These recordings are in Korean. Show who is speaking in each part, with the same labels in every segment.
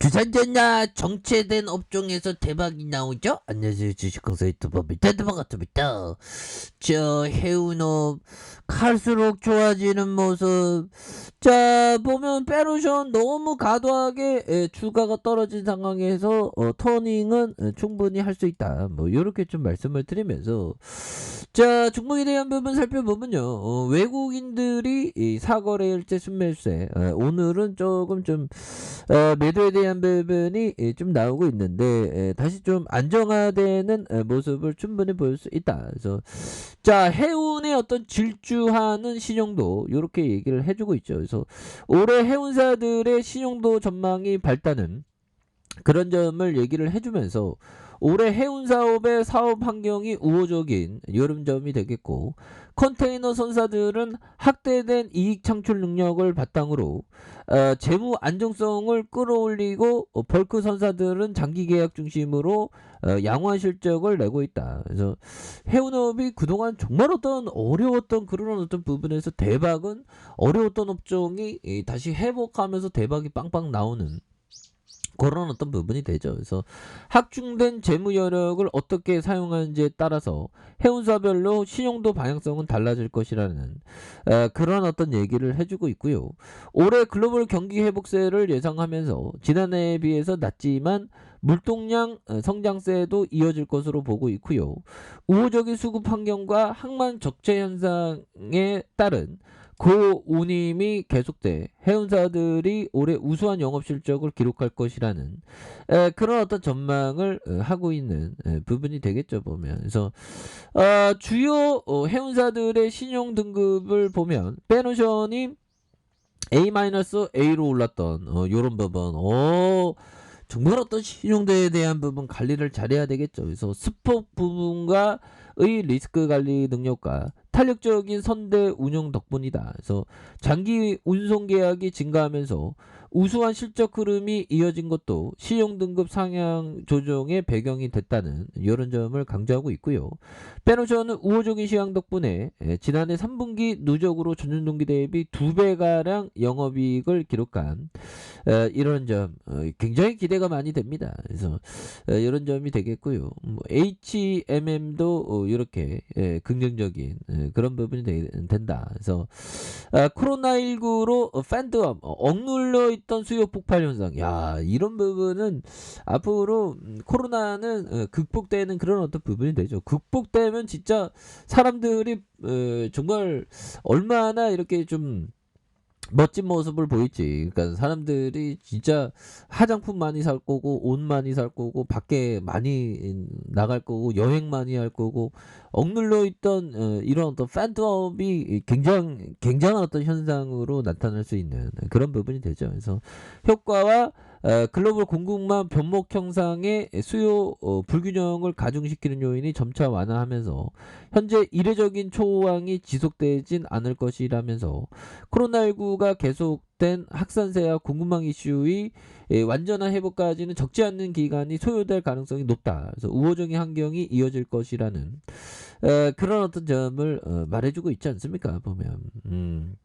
Speaker 1: 주산전자 정체된 업종에서 대박이 나오죠? 안녕하세요. 주식강사 유튜버 반갑습니다. 저 해운업 갈수록 좋아지는 모습. 자 보면 페르션 너무 과도하게 주가가 떨어진 상황에서 터닝은 충분히 할 수 있다. 뭐 이렇게 좀 말씀을 드리면서 자 종목에 대한 부분 살펴보면요. 외국인들이 이 사거래일제 순매수세 오늘은 조금 좀 매도에 대한 부분이 좀 나오고 있는데 다시 좀 안정화되는 모습을 충분히 보일 수 있다. 그래서 자 해운의 어떤 질주하는 신용도 이렇게 얘기를 해주고 있죠. 그래서 올해 해운사들의 신용도 전망이 밝다는 그런 점을 얘기를 해주면서 올해 해운사업의 사업 환경이 우호적인 이런 점이 되겠고, 컨테이너 선사들은 확대된 이익 창출 능력을 바탕으로 재무 안정성을 끌어올리고 벌크 선사들은 장기 계약 중심으로 양호한 실적을 내고 있다. 그래서 해운업이 그동안 정말 어떤 어려웠던 그런 어떤 부분에서 대박은 어려웠던 업종이 다시 회복하면서 대박이 빵빵 나오는 그런 어떤 부분이 되죠. 그래서 확충된 재무 여력을 어떻게 사용하는지에 따라서 해운사별로 신용도 방향성은 달라질 것이라는 그런 어떤 얘기를 해주고 있고요. 올해 글로벌 경기 회복세를 예상하면서 지난해에 비해서 낮지만 물동량 성장세도 이어질 것으로 보고 있고요. 우호적인 수급 환경과 항만 적체 현상에 따른 고운임이 계속돼 해운사들이 올해 우수한 영업 실적을 기록할 것이라는 그런 어떤 전망을 하고 있는 부분이 되겠죠 보면. 그래서 주요 해운사들의 신용 등급을 보면 페노션이 A-A로 올랐던 요런 부분. 정말 어떤 신용도에 대한 부분 관리를 잘해야 되겠죠. 그래서 스폭 부분과의 리스크 관리 능력과 탄력적인 선대 운영 덕분이다. 그래서 장기 운송 계약이 증가하면서 우수한 실적 흐름이 이어진 것도 신용 등급 상향 조정의 배경이 됐다는 이런 점을 강조하고 있고요. 페노션은 우호적인 시황 덕분에 지난해 3분기 누적으로 전년 동기 대비 2배가량 영업이익을 기록한 이런 점 굉장히 기대가 많이 됩니다. 그래서 이런 점이 되겠고요. HMM도 이렇게 긍정적인 그런 부분이 된다. 그래서 코로나19로 팬덤 억눌려 있던 수요 폭발 현상. 야 이런 부분은 앞으로 코로나는 극복되는 그런 어떤 부분이 되죠. 극복되면 진짜 사람들이 정말 얼마나 이렇게 좀 멋진 모습을 보일지. 그러니까 사람들이 진짜 화장품 많이 살 거고 옷 많이 살 거고 밖에 많이 나갈 거고 여행 많이 할 거고 억눌려 있던 이런 어떤 팬덤이 굉장한 어떤 현상으로 나타날 수 있는 그런 부분이 되죠. 그래서 효과와 글로벌 공급망 변목 형상의 수요 불균형을 가중시키는 요인이 점차 완화하면서 현재 이례적인 초호황이 지속되진 않을 것이라면서 코로나19가 계속된 확산세와 공급망 이슈의 완전한 회복까지는 적지 않는 기간이 소요될 가능성이 높다. 그래서 우호적인 환경이 이어질 것이라는 그런 어떤 점을 말해주고 있지 않습니까? 보면.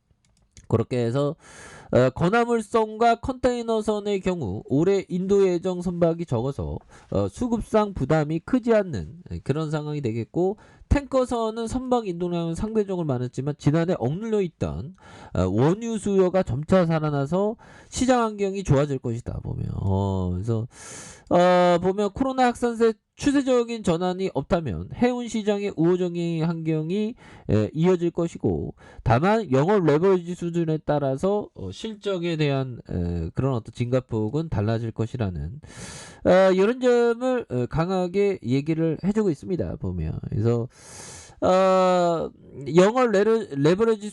Speaker 1: 그렇게 해서 건화물선과 컨테이너선의 경우 올해 인도 예정 선박이 적어서 수급상 부담이 크지 않는 그런 상황이 되겠고, 탱커선은 선박 인도량은 상대적으로 많았지만 지난해 억눌려 있던 원유 수요가 점차 살아나서 시장 환경이 좋아질 것이다 보면. 그래서 보면 코로나 확산세 추세적인 전환이 없다면 해운 시장의 우호적인 환경이 이어질 것이고, 다만 영업 레버리지 수준에 따라서 실적에 대한 그런 어떤 증가폭은 달라질 것이라는 이런 점을 강하게 얘기를 해주고 있습니다 보면. 그래서 영업 레버리지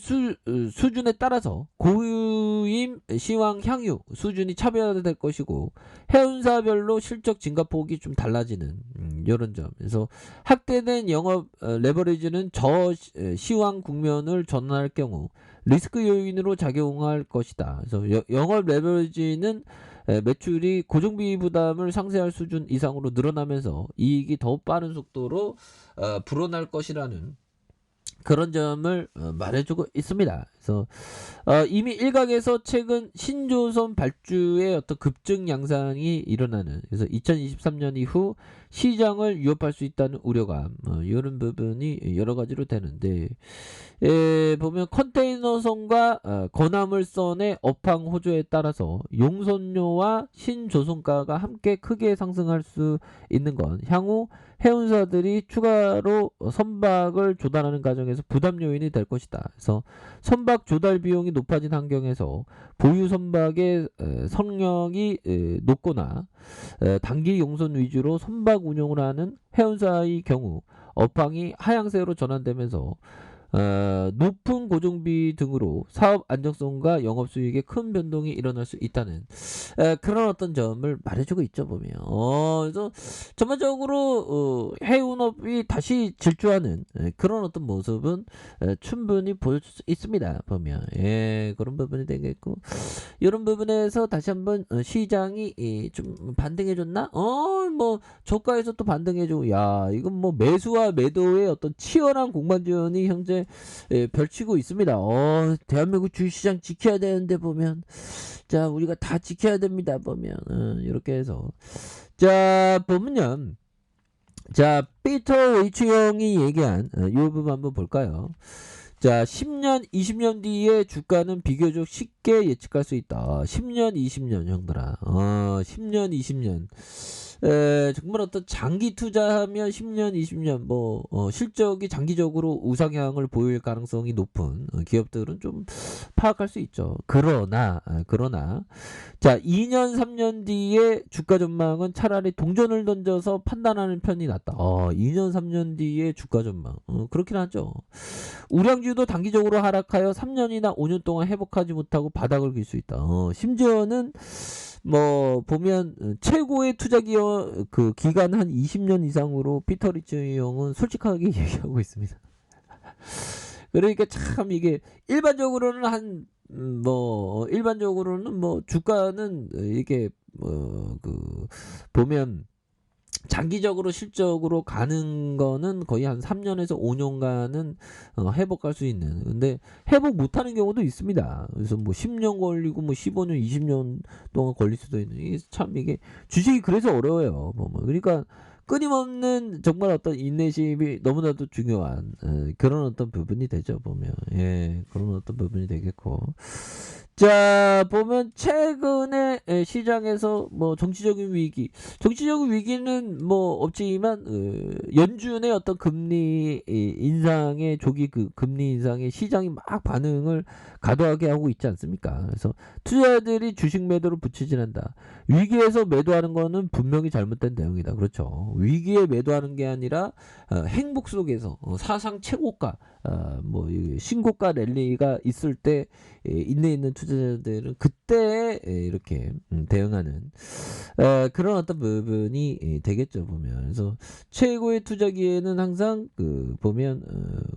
Speaker 1: 수준에 따라서 고유임 시황 향유 수준이 차별화될 것이고, 해운사별로 실적 증가폭이 좀 달라지는 이런 점. 그래서 확대된 영업 레버리지는 저 시황 국면을 전환할 경우 리스크 요인으로 작용할 것이다. 그래서 영업 레버리지는 매출이 고정비 부담을 상쇄할 수준 이상으로 늘어나면서 이익이 더욱 빠른 속도로 불어날 것이라는 그런 점을 말해주고 있습니다. 그래서 이미 일각에서 최근 신조선 발주의 어떤 급증 양상이 일어나는, 그래서 2023년 이후 시장을 위협할 수 있다는 우려감, 이런 부분이 여러 가지로 되는데, 보면 컨테이너선과 건화물선의 업황 호조에 따라서 용선료와 신조선가가 함께 크게 상승할 수 있는 건 향후 해운사들이 추가로 선박을 조달하는 과정에서 부담 요인이 될 것이다. 그래서 선박 조달 비용이 높아진 환경에서 보유 선박의 성력이 높거나 단기 용선 위주로 선박 운용을 하는 해운사의 경우 업황이 하향세로 전환되면서 높은 고정비 등으로 사업 안정성과 영업 수익에 큰 변동이 일어날 수 있다는 그런 어떤 점을 말해주고 있죠, 보면. 그래서 전반적으로 해운업이 다시 질주하는 그런 어떤 모습은 충분히 보여줄 수 있습니다, 보면. 그런 부분이 되겠고, 이런 부분에서 다시 한번 시장이 좀 반등해줬나? 뭐 저가에서 또 반등해주고, 야, 이건 뭐 매수와 매도의 어떤 치열한 공방전이 현재 펼치고 있습니다. 대한민국 주식시장 지켜야 되는데, 보면, 자, 우리가 다 지켜야 됩니다, 보면. 이렇게 해서, 자, 보면요, 자, 피터 웨이츠 형이 얘기한 이 부분 한번 볼까요? 자, 10년, 20년 뒤에 주가는 비교적 쉽게 예측할 수 있다. 10년, 20년 형들아. 10년, 20년. 정말 어떤 장기 투자하면 10년, 20년 뭐 실적이 장기적으로 우상향을 보일 가능성이 높은 기업들은 좀 파악할 수 있죠. 그러나 자, 2년, 3년 뒤에 주가 전망은 차라리 동전을 던져서 판단하는 편이 낫다. 2년, 3년 뒤에 주가 전망. 그렇긴 하죠. 우량주도 단기적으로 하락하여 3년이나 5년 동안 회복하지 못하고 바닥을 길 수 있다. 심지어는 뭐 보면 최고의 투자 기업 그 기간 한 20년 이상으로 피터 리치 형은 솔직하게 얘기하고 있습니다. 그러니까 참 이게 일반적으로는 일반적으로는 뭐 주가는 이게 그 보면 장기적으로 실적으로 가는 거는 거의 한 3년에서 5년간은 회복할 수 있는, 근데 회복 못하는 경우도 있습니다. 그래서 뭐 10년 걸리고 뭐 15년 20년 동안 걸릴 수도 있는, 이게 참 이게 주식이 그래서 어려워요. 그러니까 끊임없는 정말 어떤 인내심이 너무나도 중요한 그런 어떤 부분이 되죠, 보면. 그런 어떤 부분이 되겠고, 자, 보면 최근에 시장에서 뭐 정치적인 위기는 뭐 없지만 연준의 어떤 금리 인상의 조기 그 금리 인상에 시장이 막 반응을 과도하게 하고 있지 않습니까? 그래서 투자자들이 주식 매도를 붙이진한다. 위기에서 매도하는 거는 분명히 잘못된 대응이다. 그렇죠. 위기에 매도하는 게 아니라 행복 속에서 사상 최고가 뭐 신고가 랠리가 있을 때 인내 있는 투자자들은 그때 이렇게 대응하는 그런 어떤 부분이 되겠죠, 보면. 그래서 최고의 투자기에는 항상 그 보면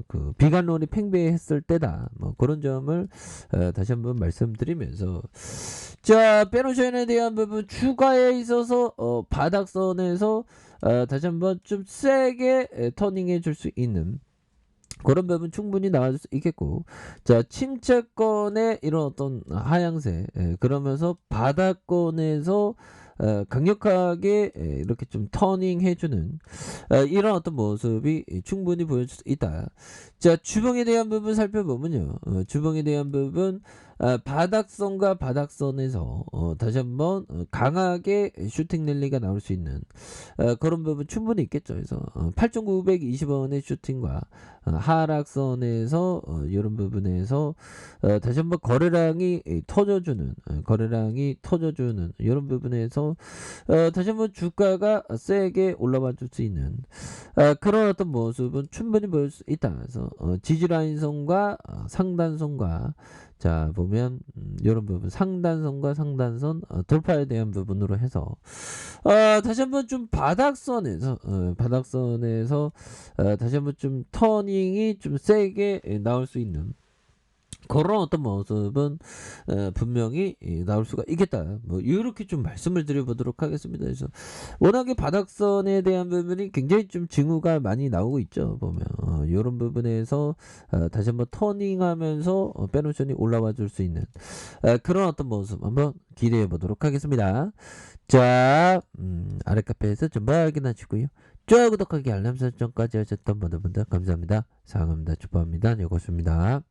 Speaker 1: 그 비관론이 팽배했을 때다. 뭐 그런 점을 다시 한번 말씀드리면서, 자, 페노션에 대한 부분 주가에 있어서 바닥선에서 다시 한번 좀 세게 터닝해 줄 수 있는 그런 부분 충분히 나와줄 수 있겠고, 자, 침체권의 이런 어떤 하향세, 그러면서 바닥권에서 강력하게 이렇게 좀 터닝 해주는 이런 어떤 모습이 충분히 보여줄 수 있다. 자, 주봉에 대한 부분 살펴보면요, 주봉에 대한 부분 바닥선과 바닥선에서 다시 한번 강하게 슈팅 랠리가 나올 수 있는 그런 부분 충분히 있겠죠. 그래서 8,920원의 슈팅과 하락선에서 이런 부분에서 다시 한번 거래량이 터져주는 이런 부분에서 다시 한번 주가가 세게 올라와 줄 수 있는 그런 어떤 모습은 충분히 보일 수 있다. 그래서 지지라인선과 상단선과, 자, 보면 이런 부분 상단선과 상단선 돌파에 대한 부분으로 해서 다시 한번 좀 바닥선에서 다시 한번 좀 터닝이 좀 세게 나올 수 있는 그런 어떤 모습은 분명히 나올 수가 있겠다. 뭐 이렇게 좀 말씀을 드려보도록 하겠습니다. 그래서 워낙에 바닥선에 대한 부분이 굉장히 좀 징후가 많이 나오고 있죠. 보면 이런 부분에서 다시 한번 터닝하면서 빼노션이 올라와 줄 수 있는 그런 어떤 모습 한번 기대해 보도록 하겠습니다. 자, 아래 카페에서 정보 확인하시고요. 좋아요, 구독하기, 알람 설정까지 하셨던 모든 분들 감사합니다. 사랑합니다. 축복합니다. 여고수입니다.